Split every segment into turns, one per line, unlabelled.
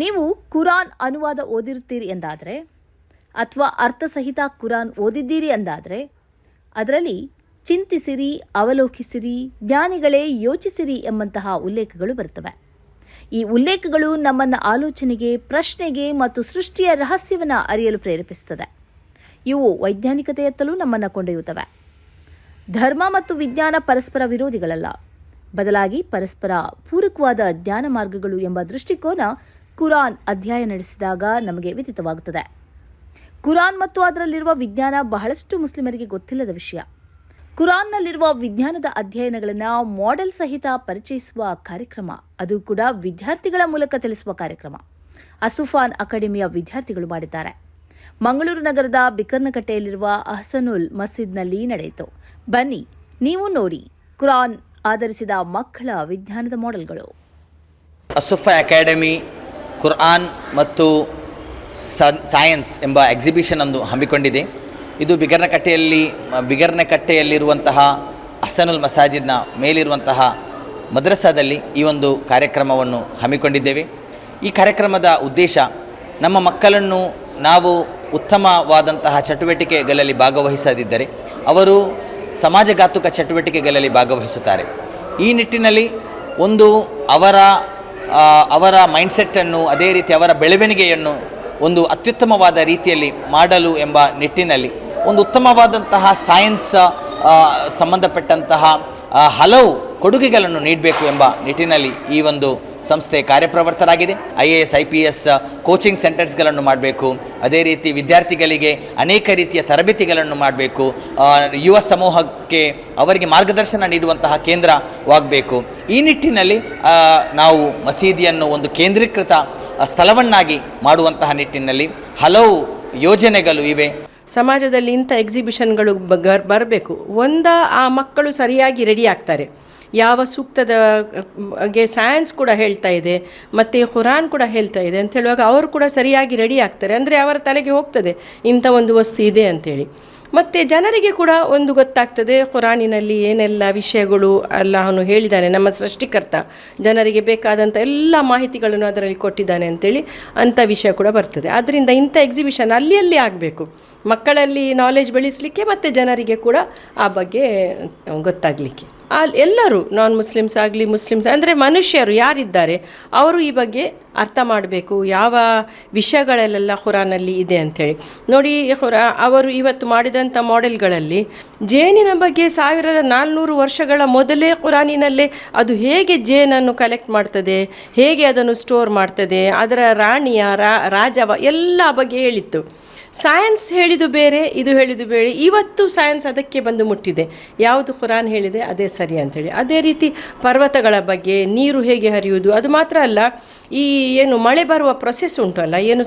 ನೀವು ಕುರಾನ್ ಅನುವಾದ ಓದಿರುತ್ತೀರಿ ಎಂದಾದರೆ ಅಥವಾ ಅರ್ಥಸಹಿತ ಕುರಾನ್ ಓದಿದ್ದೀರಿ ಎಂದಾದರೆ ಅದರಲ್ಲಿ ಚಿಂತಿಸಿರಿ, ಅವಲೋಕಿಸಿರಿ, ಜ್ಞಾನಿಗಳೇ ಯೋಚಿಸಿರಿ ಎಂಬಂತಹ ಉಲ್ಲೇಖಗಳು ಬರುತ್ತವೆ. ಈ ಉಲ್ಲೇಖಗಳು ನಮ್ಮನ್ನು ಆಲೋಚನೆಗೆ, ಪ್ರಶ್ನೆಗೆ ಮತ್ತು ಸೃಷ್ಟಿಯ ರಹಸ್ಯವನ್ನು ಅರಿಯಲು ಪ್ರೇರೇಪಿಸುತ್ತದೆ. ಇವು ವೈಜ್ಞಾನಿಕತೆಯತ್ತಲೂ ನಮ್ಮನ್ನು ಕೊಂಡೊಯ್ಯುತ್ತವೆ. ಧರ್ಮ ಮತ್ತು ವಿಜ್ಞಾನ ಪರಸ್ಪರ ವಿರೋಧಿಗಳಲ್ಲ, ಬದಲಾಗಿ ಪರಸ್ಪರ ಪೂರಕವಾದ ಜ್ಞಾನ ಮಾರ್ಗಗಳು ಎಂಬ ದೃಷ್ಟಿಕೋನ ಕುರಾನ್ ಅಧ್ಯಯನ ನಡೆಸಿದಾಗ ನಮಗೆ ವಿದಿತವಾಗುತ್ತದೆ. ಕುರಾನ್ ಮತ್ತು ಅದರಲ್ಲಿರುವ ವಿಜ್ಞಾನ ಬಹಳಷ್ಟು ಮುಸ್ಲಿಮರಿಗೆ ಗೊತ್ತಿಲ್ಲದ ವಿಷಯ. ಕುರಾನ್ನಲ್ಲಿರುವ ವಿಜ್ಞಾನದ ಅಧ್ಯಯನಗಳನ್ನು ಮಾಡೆಲ್ ಸಹಿತ ಪರಿಚಯಿಸುವ ಕಾರ್ಯಕ್ರಮ, ಅದು ಕೂಡ ವಿದ್ಯಾರ್ಥಿಗಳ ಮೂಲಕ ತಿಳಿಸುವ ಕಾರ್ಯಕ್ರಮ ಅಸುಫಾನ್ ಅಕಾಡೆಮಿಯ ವಿದ್ಯಾರ್ಥಿಗಳು ಮಾಡಿದ್ದಾರೆ. ಮಂಗಳೂರು ನಗರದ ಬಿಕರ್ನಕಟ್ಟೆಯಲ್ಲಿರುವ ಅಹ್ಸನುಲ್ ಮಸೀದ್ನಲ್ಲಿ ನಡೆಯಿತು. ಬನ್ನಿ, ನೀವು ನೋಡಿ ಕುರಾನ್ ಆಧರಿಸಿದ ಮಕ್ಕಳ ವಿಜ್ಞಾನದ ಮಾಡೆಲ್ಗಳು.
ಅಸುಫಾ ಅಕಾಡೆಮಿ ಕುರ್ಆನ್ ಮತ್ತು ಸೈನ್ಸ್ ಎಂಬ ಎಕ್ಸಿಬಿಷನ್ ಅನ್ನು ಹಮ್ಮಿಕೊಂಡಿದೆ. ಇದು ಬಿಗರ್ನಕಟ್ಟೆಯಲ್ಲಿರುವಂತಹ ಅಹ್ಸನುಲ್ ಮಸಾಜಿದ್ನ ಮೇಲಿರುವಂತಹ ಮದ್ರಸಾದಲ್ಲಿ ಈ ಒಂದು ಕಾರ್ಯಕ್ರಮವನ್ನು ಹಮ್ಮಿಕೊಂಡಿದ್ದೇವೆ. ಈ ಕಾರ್ಯಕ್ರಮದ ಉದ್ದೇಶ ನಮ್ಮ ಮಕ್ಕಳನ್ನು ನಾವು ಉತ್ತಮವಾದಂತಹ ಚಟುವಟಿಕೆಗಳಲ್ಲಿ ಭಾಗವಹಿಸದಿದ್ದರೆ ಅವರು ಸಮಾಜಘಾತುಕ ಚಟುವಟಿಕೆಗಳಲ್ಲಿ ಭಾಗವಹಿಸುತ್ತಾರೆ. ಈ ನಿಟ್ಟಿನಲ್ಲಿ ಒಂದು ಅವರ ಮೈಂಡ್ಸೆಟ್ಟನ್ನು, ಅದೇ ರೀತಿ ಅವರ ಬೆಳವಣಿಗೆಯನ್ನು ಒಂದು ಅತ್ಯುತ್ತಮವಾದ ರೀತಿಯಲ್ಲಿ ಮಾಡಲು ಎಂಬ ನಿಟ್ಟಿನಲ್ಲಿ ಒಂದು ಉತ್ತಮವಾದಂತಹ ಸೈನ್ಸ್ ಸಂಬಂಧಪಟ್ಟಂತಹ ಹಲವು ಕೊಡುಗೆಗಳನ್ನು ನೀಡಬೇಕು ಎಂಬ ನಿಟ್ಟಿನಲ್ಲಿ ಈ ಒಂದು ಸಂಸ್ಥೆ ಕಾರ್ಯಪ್ರವೃತ್ತರಾಗಿದೆ. IAS IPS ಕೋಚಿಂಗ್ ಸೆಂಟರ್ಸ್ಗಳನ್ನು ಮಾಡಬೇಕು, ಅದೇ ರೀತಿ ವಿದ್ಯಾರ್ಥಿಗಳಿಗೆ ಅನೇಕ ರೀತಿಯ ತರಬೇತಿಗಳನ್ನು ಮಾಡಬೇಕು, ಯುವ ಸಮೂಹಕ್ಕೆ ಅವರಿಗೆ ಮಾರ್ಗದರ್ಶನ ನೀಡುವಂತಹ ಕೇಂದ್ರವಾಗಬೇಕು. ಈ ನಿಟ್ಟಿನಲ್ಲಿ ನಾವು ಮಸೀದಿಯನ್ನು ಒಂದು ಕೇಂದ್ರೀಕೃತ ಸ್ಥಳವನ್ನಾಗಿ ಮಾಡುವಂತಹ ನಿಟ್ಟಿನಲ್ಲಿ ಹಲವು ಯೋಜನೆಗಳು ಇವೆ.
ಸಮಾಜದಲ್ಲಿ ಇಂಥ ಎಕ್ಸಿಬಿಷನ್ಗಳು ಬರಬೇಕು. ಆ ಮಕ್ಕಳು ಸರಿಯಾಗಿ ರೆಡಿ ಆಗ್ತಾರೆ. ಯಾವ ಸೂಕ್ತದ ಬಗ್ಗೆ ಸೈನ್ಸ್ ಕೂಡ ಹೇಳ್ತಾ ಇದೆ ಮತ್ತು ಕುರಾನ್ ಕೂಡ ಹೇಳ್ತಾ ಇದೆ ಅಂತ ಹೇಳುವಾಗ ಅವರು ಕೂಡ ಸರಿಯಾಗಿ ರೆಡಿ ಆಗ್ತಾರೆ. ಅಂದರೆ ಅವರ ತಲೆಗೆ ಹೋಗ್ತದೆ ಇಂಥ ಒಂದು ವಸ್ತು ಇದೆ ಅಂಥೇಳಿ. ಮತ್ತು ಜನರಿಗೆ ಕೂಡ ಒಂದು ಗೊತ್ತಾಗ್ತದೆ ಕುರಾನಿನಲ್ಲಿ ಏನೆಲ್ಲ ವಿಷಯಗಳು ಅಲ್ಲಾಹನು ಹೇಳಿದ್ದಾನೆ, ನಮ್ಮ ಸೃಷ್ಟಿಕರ್ತ ಜನರಿಗೆ ಬೇಕಾದಂಥ ಎಲ್ಲ ಮಾಹಿತಿಗಳನ್ನು ಅದರಲ್ಲಿ ಕೊಟ್ಟಿದ್ದಾನೆ ಅಂಥೇಳಿ ಅಂಥ ವಿಷಯ ಕೂಡ ಬರ್ತದೆ. ಆದ್ದರಿಂದ ಇಂಥ ಎಕ್ಸಿಬಿಷನ್ ಅಲ್ಲಿ ಆಗಬೇಕು, ಮಕ್ಕಳಲ್ಲಿ ನಾಲೆಜ್ ಬೆಳೆಸಲಿಕ್ಕೆ ಮತ್ತು ಜನರಿಗೆ ಕೂಡ ಆ ಬಗ್ಗೆ ಗೊತ್ತಾಗಲಿಕ್ಕೆ. ಎಲ್ಲರೂ ನಾನ್ ಮುಸ್ಲಿಮ್ಸ್ ಆಗಲಿ ಮುಸ್ಲಿಮ್ಸ್ ಅಂದರೆ ಮನುಷ್ಯರು ಯಾರಿದ್ದಾರೆ ಅವರು ಈ ಬಗ್ಗೆ ಅರ್ಥ ಮಾಡಬೇಕು, ಯಾವ ವಿಷಯಗಳಲ್ಲೆಲ್ಲ ಕುರಾನಲ್ಲಿ ಇದೆ ಅಂಥೇಳಿ. ನೋಡಿ, ಅವರು ಇವತ್ತು ಮಾಡಿದಂಥ ಮಾಡೆಲ್ಗಳಲ್ಲಿ ಜೇನಿನ ಬಗ್ಗೆ 1400 ವರ್ಷಗಳ ಮೊದಲೇ ಕುರಾನಿನಲ್ಲೇ ಅದು ಹೇಗೆ ಜೇನನ್ನು ಕಲೆಕ್ಟ್ ಮಾಡ್ತದೆ, ಹೇಗೆ ಅದನ್ನು ಸ್ಟೋರ್ ಮಾಡ್ತದೆ, ಅದರ ರಾಣಿಯ ರಾಜವ ಎಲ್ಲ ಬಗ್ಗೆ ಹೇಳಿತ್ತು. ಸೈನ್ಸ್ ಹೇಳಿದು ಬೇರೆ, ಇದು ಹೇಳಿದು ಬೇರೆ. ಇವತ್ತು ಸೈನ್ಸ್ ಅದಕ್ಕೆ ಬಂದು ಮುಟ್ಟಿದೆ, ಯಾವುದು ಕುರಾನ್ ಹೇಳಿದೆ ಅದೇ ಸರಿ ಅಂಥೇಳಿ. ಅದೇ ರೀತಿ ಪರ್ವತಗಳ ಬಗ್ಗೆ, ನೀರು ಹೇಗೆ ಹರಿಯುವುದು, ಅದು ಮಾತ್ರ ಅಲ್ಲ, ಈ ಏನು ಮಳೆ ಬರುವ ಪ್ರೊಸೆಸ್ ಉಂಟಲ್ಲ, ಏನು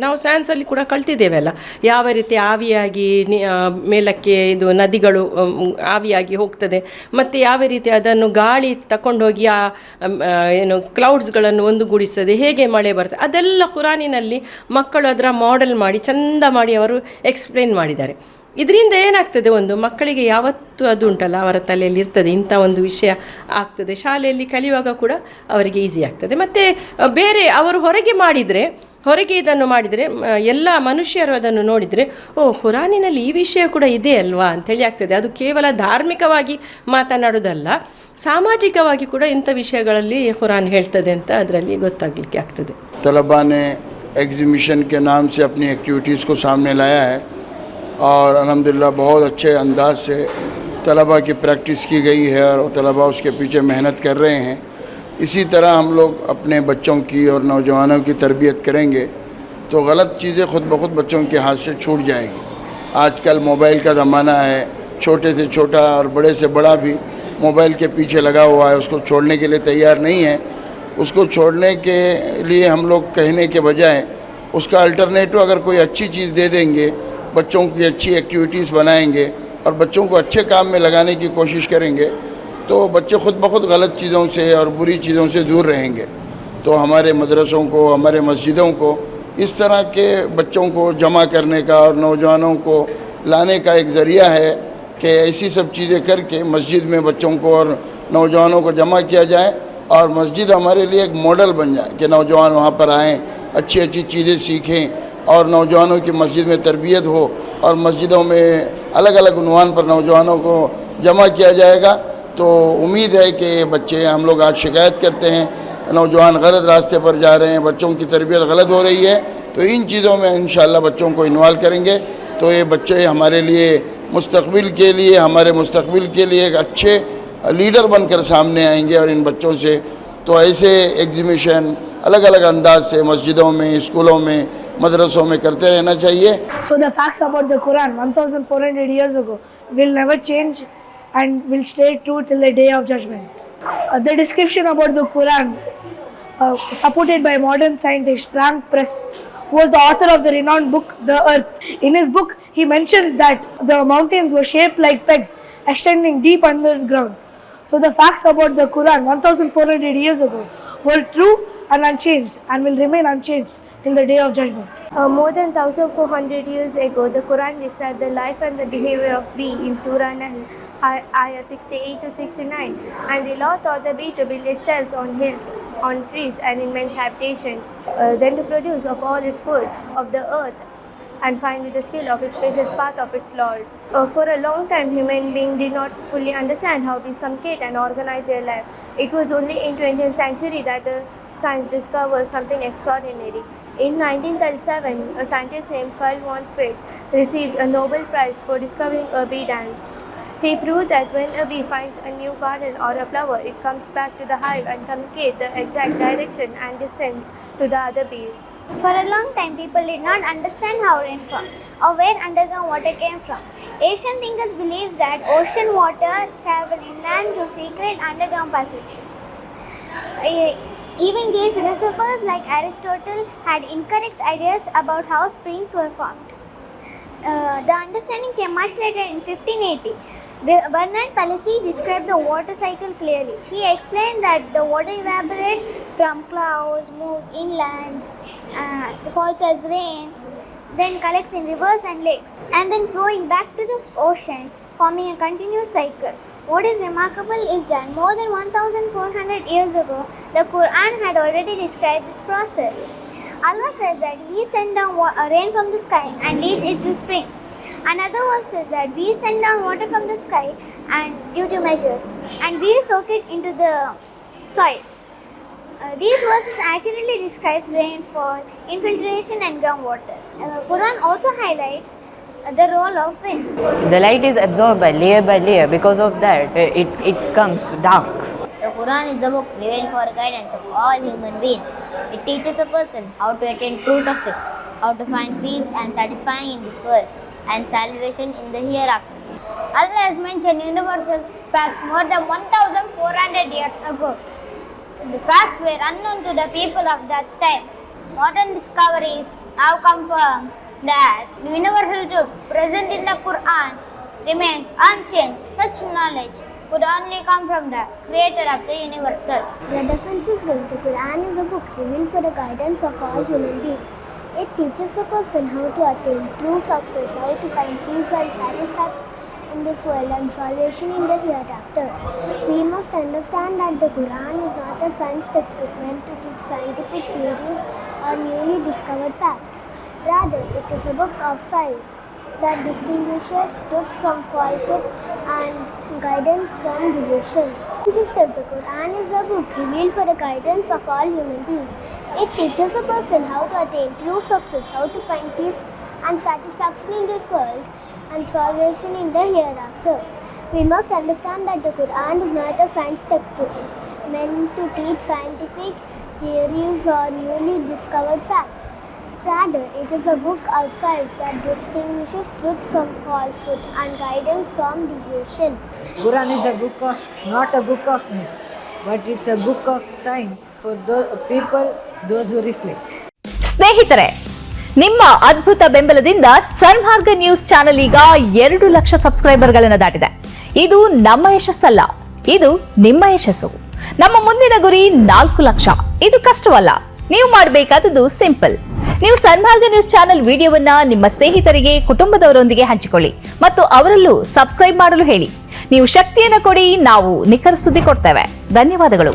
ನಾವು ಸೈನ್ಸಲ್ಲಿ ಕೂಡ ಕಲ್ತಿದ್ದೇವೆ ಅಲ್ಲ, ಯಾವ ರೀತಿ ಆವಿಯಾಗಿ ಮೇಲಕ್ಕೆ ಇದು ನದಿಗಳು ಆವಿಯಾಗಿ ಹೋಗ್ತದೆ, ಮತ್ತು ಯಾವ ರೀತಿ ಅದನ್ನು ಗಾಳಿ ತಗೊಂಡೋಗಿ ಏನು ಕ್ಲೌಡ್ಸ್ಗಳನ್ನು ಒಂದುಗೂಡಿಸ್ತದೆ, ಹೇಗೆ ಮಳೆ ಬರ್ತದೆ, ಅದೆಲ್ಲ ಕುರಾನಿನಲ್ಲಿ ಮಕ್ಕಳು ಅದರ ಮಾಡೆಲ್ ಮಾಡಿ ಚಂದ ಮಾಡಿ ಅವರು ಎಕ್ಸ್ಪ್ಲೇನ್ ಮಾಡಿದ್ದಾರೆ. ಇದರಿಂದ ಏನಾಗ್ತದೆ, ಒಂದು ಮಕ್ಕಳಿಗೆ ಯಾವತ್ತೂ ಅದು ಉಂಟಲ್ಲ ಅವರ ತಲೆಯಲ್ಲಿ ಇರ್ತದೆ, ಇಂಥ ಒಂದು ವಿಷಯ ಆಗ್ತದೆ, ಶಾಲೆಯಲ್ಲಿ ಕಲಿಯುವಾಗ ಕೂಡ ಅವರಿಗೆ ಈಸಿ ಆಗ್ತದೆ. ಮತ್ತು ಬೇರೆ ಅವರು ಹೊರಗೆ ಇದನ್ನು ಮಾಡಿದರೆ ಎಲ್ಲ ಮನುಷ್ಯರು ಅದನ್ನು ನೋಡಿದರೆ ಕುರಾನಿನಲ್ಲಿ ಈ ವಿಷಯ ಕೂಡ ಇದೆ ಅಲ್ವಾ ಅಂಥೇಳಿ ಆಗ್ತದೆ. ಅದು ಕೇವಲ ಧಾರ್ಮಿಕವಾಗಿ ಮಾತನಾಡೋದಲ್ಲ, ಸಾಮಾಜಿಕವಾಗಿ ಕೂಡ ಇಂಥ ವಿಷಯಗಳಲ್ಲಿ ಕುರಾನ್ ಹೇಳ್ತದೆ ಅಂತ ಅದರಲ್ಲಿ ಗೊತ್ತಾಗಲಿಕ್ಕೆ ಆಗ್ತದೆ.
ತಲಬಾನೆ एग्जीबिशन के नाम से अपनी एक्टिविटीज़ को सामने लाया है और अल्हम्दुलिल्लाह बहुत अच्छे अंदाज से तलबा की प्रैक्टिस की गई है और तलबा उसके पीछे मेहनत कर रहे हैं. इसी तरह हम लोग अपने बच्चों की और नौजवानों की तरबियत करेंगे तो गलत चीज़ें ख़ुद ब खुद बच्चों के हाथ से छूट जाएगी. आजकल मोबाइल का ज़माना है, छोटे से छोटा और बड़े से बड़ा भी मोबाइल के पीछे लगा हुआ है, उसको छोड़ने के लिए तैयार नहीं है. उसको छोड़ने के लिए हम लोग कहने के बजाय उसका अल्टरनेटिव अगर कोई अच्छी चीज़ दे देंगे, बच्चों की अच्छी एक्टिविटीज़ बनाएंगे और बच्चों को अच्छे काम में लगाने की कोशिश करेंगे तो बच्चे ख़ुद ब खुद गलत चीज़ों से और बुरी चीज़ों से दूर रहेंगे. तो हमारे मदरसों को, हमारे मस्जिदों को इस तरह के बच्चों को जमा करने का और नौजवानों को लाने का एक ज़रिया है कि ऐसी सब चीज़ें करके मस्जिद में बच्चों को और नौजवानों को जमा किया जाए और मस्जिद हमारे लिए एक मॉडल बन जाए कि नौजवान वहाँ पर आएँ, अच्छी अच्छी चीज़ें सीखें और नौजवानों की मस्जिद में तरबियत हो और मस्जिदों में अलग अलग उन्वान पर नौजवानों को जमा किया जाएगा। तो उम्मीद है कि बच्चे, हम लोग आज शिकायत करते हैं नौजवान गलत रास्ते पर जा रहे हैं, बच्चों की तरबियत गलत हो रही है, तो इन चीज़ों में इंशाअल्लाह बच्चों को इन्वॉल्व करेंगे तो ये बच्चे हमारे लिए मुस्तकबिल के लिए, हमारे मुस्तकबिल के लिए एक अच्छे लीडर बनकर सामने आएंगे। और इन बच्चों से तो ऐसे एग्जीबिशन अलग अलग अंदाज से मस्जिदों में, स्कूलों में, मदरसों में करते रहना चाहिए।
So the facts about the Quran 1400 years ago will never change and will stay true till the day of judgment. The description about the Quran supported by modern scientist Frank Press, who was the author of the renowned book The Earth. In his book, he mentions that the mountains were shaped like pegs extending deep underground. So the facts about the Quran 1400 years ago were true and unchanged and will remain unchanged till the day of judgment.
More than 1400 years ago, the Quran described the life and the behavior of bee in Surah Nahl, ayah 68 to 69. And the law taught the bee to build its cells on hills, on trees, and in men's habitation, then to produce of all its food of the earth, and find with the skill of its spacious path of its Lord. For a long time, human beings did not fully understand how bees communicate and organize their life. It was only in 20th century that the science discovered something extraordinary. In 1937, a scientist named Carl von Frick received a Nobel Prize for discovering a bee dance. He proved that when a bee finds a new garden or a flower, it comes back to the hive and communicates the exact direction and distance to the other bees.
For a long time, people did not understand how rain formed or where underground water came from. Ancient thinkers believed that ocean water traveled inland through secret underground passages. Even great philosophers like Aristotle had incorrect ideas about how springs were formed. The understanding came much later in 1580. Bernard Palissy described the water cycle clearly. He explained that the water evaporates from clouds, moves inland, falls as rain, then collects in rivers and lakes, and then flowing back to the ocean, forming a continuous cycle. What is remarkable is that more than 1400 years ago, the Quran had already described this process. Allah says that He sent down rain from the sky and leads it to springs. Another verse says that we send down water from the sky and due to measures, and we soak it into the soil. These verses accurately describes rainfall, infiltration and groundwater. Quran also highlights the role of winds.
The light is absorbed by layer, because of that it comes dark.
The Quran is the book revealed for guidance of all human beings. It teaches a person how to attain true success, how to find peace and satisfying in this world, and salvation in the hereafter. Allah has mentioned universal facts more than 1400 years ago. The facts were unknown to the people of that time. Modern discoveries have confirmed that the universal truth present in the Quran remains unchanged. Such knowledge could only come from the creator of the universal.
The defense is good. The Quran is a book revealed for the guidance of all human beings. It teaches a person how to attain true success, how to find peace and satisfaction in this world and salvation in the hereafter. We must understand that the Quran is not a science textbook meant to teach scientific theories or newly discovered facts. Rather, it is a book of science that distinguishes truth from falsehood and guidance from delusion. Sisters, the Quran is a book revealed for the guidance of all human beings. It teaches a person how to attain true success, how to find peace and satisfaction in this world and salvation in the hereafter. We must understand that the Quran is not a science textbook meant to teach scientific theories or newly discovered facts. Rather, it is a book of science that distinguishes truth from falsehood and guidance from delusion.
Quran is a book of, not a book of myth, but it's a book of science for the people, those who reflect.
ಸ್ನೇಹಿತರೆ, ನಿಮ್ಮ ಅದ್ಭುತ ಬೆಂಬಲದಿಂದ ಸನ್ಮಾರ್ಗ news channel ಈಗ 2 ಲಕ್ಷ ಸಬ್ಸ್ಕ್ರೈಬರ್ಗಳನ್ನು ದಾಟಿದೆ. ಇದು ನಮ್ಮ ಯಶಸ್ಸಲ್ಲ, ಇದು ನಿಮ್ಮ ಯಶಸ್ಸು. ನಮ್ಮ ಮುಂದಿನ ಗುರಿ 4 ಲಕ್ಷ. ಇದು ಕಷ್ಟವಲ್ಲ. ನೀವು ಮಾಡಬೇಕಾದದ್ದು ಸಿಂಪಲ್. ನೀವು ಸನ್ಮಾರ್ಗ ನ್ಯೂಸ್ ಚಾನೆಲ್ ವಿಡಿಯೋವನ್ನ ನಿಮ್ಮ ಸ್ನೇಹಿತರಿಗೆ, ಕುಟುಂಬದವರೊಂದಿಗೆ ಹಂಚಿಕೊಳ್ಳಿ ಮತ್ತು ಅವರಲ್ಲೂ ಸಬ್ಸ್ಕ್ರೈಬ್ ಮಾಡಲು ಹೇಳಿ. ನೀವು ಶಕ್ತಿಯನ್ನು ಕೊಡಿ, ನಾವು ನಿಖರ ಸುದ್ದಿ ಕೊಡ್ತೇವೆ. ಧನ್ಯವಾದಗಳು.